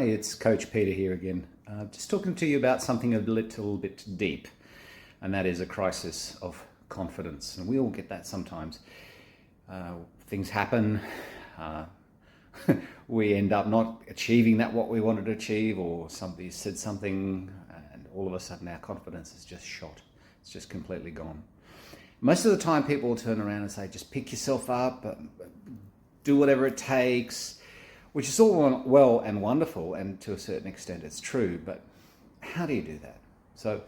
Hi, it's Coach Peter here again. Just talking to you about something a little bit deep, and that is a crisis of confidence. And we all get that sometimes. Things happen, we end up not achieving what we wanted to achieve, or somebody said something, and all of a sudden our confidence is just shot. It's just completely gone. Most of the time people will turn around and say, just pick yourself up, do whatever it takes, which is all well and wonderful, and to a certain extent it's true, but how do you do that? So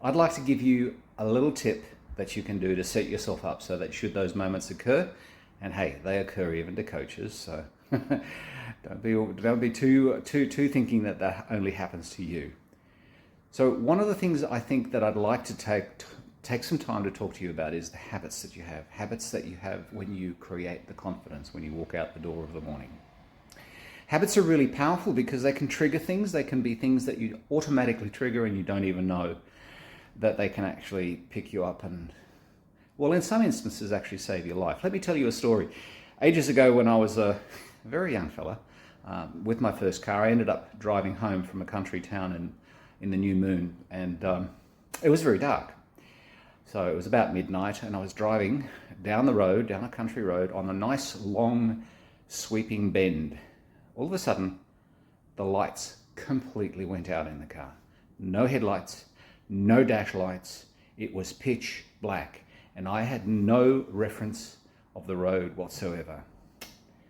I'd like to give you a little tip that you can do to set yourself up so that should those moments occur, and hey, they occur even to coaches, so don't be too thinking that only happens to you. So one of the things I think that I'd like to take some time to talk to you about is the habits that you have when you create the confidence when you walk out the door of the morning. Habits are really powerful because they can trigger things. They can be things that you automatically trigger and you don't even know that they can actually pick you up and, well, in some instances actually save your life. Let me tell you a story. Ages ago when I was a very young fella, with my first car, I ended up driving home from a country town in the new moon, and it was very dark. So it was about midnight and I was driving down the road, down a country road, on a nice long sweeping bend. All of a sudden, the lights completely went out in the car. No headlights, no dash lights. It was pitch black and I had no reference of the road whatsoever.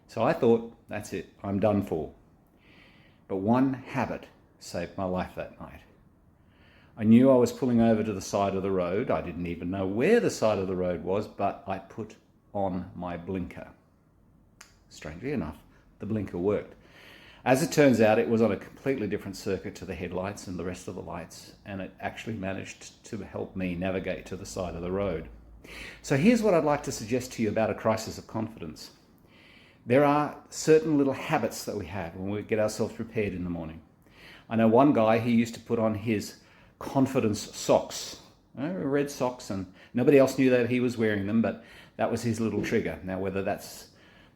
So I thought, that's it, I'm done for. But one habit saved my life that night. I knew I was pulling over to the side of the road. I didn't even know where the side of the road was, but I put on my blinker. Strangely enough, the blinker worked. As it turns out, it was on a completely different circuit to the headlights and the rest of the lights, and it actually managed to help me navigate to the side of the road. So here's what I'd like to suggest to you about a crisis of confidence. There are certain little habits that we have when we get ourselves prepared in the morning. I know one guy, he used to put on his confidence socks, red socks, and nobody else knew that he was wearing them, but that was his little trigger. Now, whether that's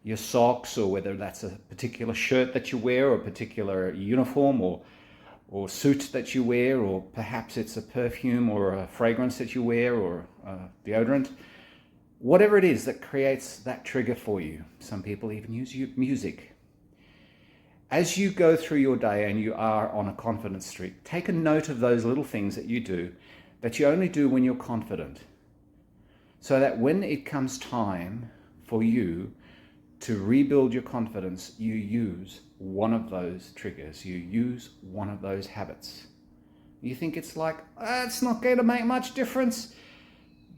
your socks or whether that's a particular shirt that you wear or a particular uniform or suit that you wear, or perhaps it's a perfume or a fragrance that you wear or deodorant, whatever it is that creates that trigger for you. Some people even use music. As you go through your day and you are on a confidence streak, take a note of those little things that you do that you only do when you're confident, so that when it comes time for you to rebuild your confidence, you use one of those triggers, you use one of those habits. You think it's like, it's not going to make much difference,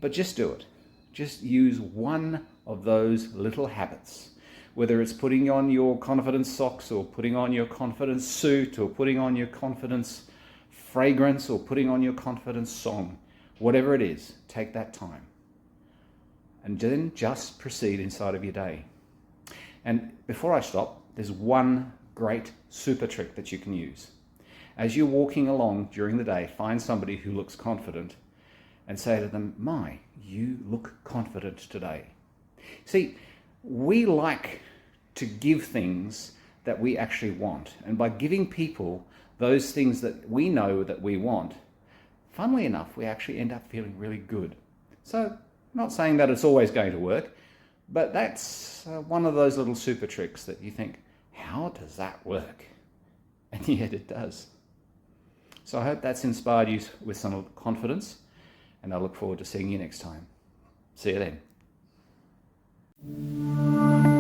but just do it. Just use one of those little habits, whether it's putting on your confidence socks or putting on your confidence suit or putting on your confidence fragrance or putting on your confidence song. Whatever it is, take that time and then just proceed inside of your day. And before I stop, there's one great super trick that you can use. As you're walking along during the day, find somebody who looks confident and say to them, "My, you look confident today." See, we like to give things that we actually want. And by giving people those things that we know that we want, funnily enough, we actually end up feeling really good. So I'm not saying that it's always going to work, but that's one of those little super tricks that you think, how does that work? And yet it does. So I hope that's inspired you with some confidence, and I look forward to seeing you next time. See you then.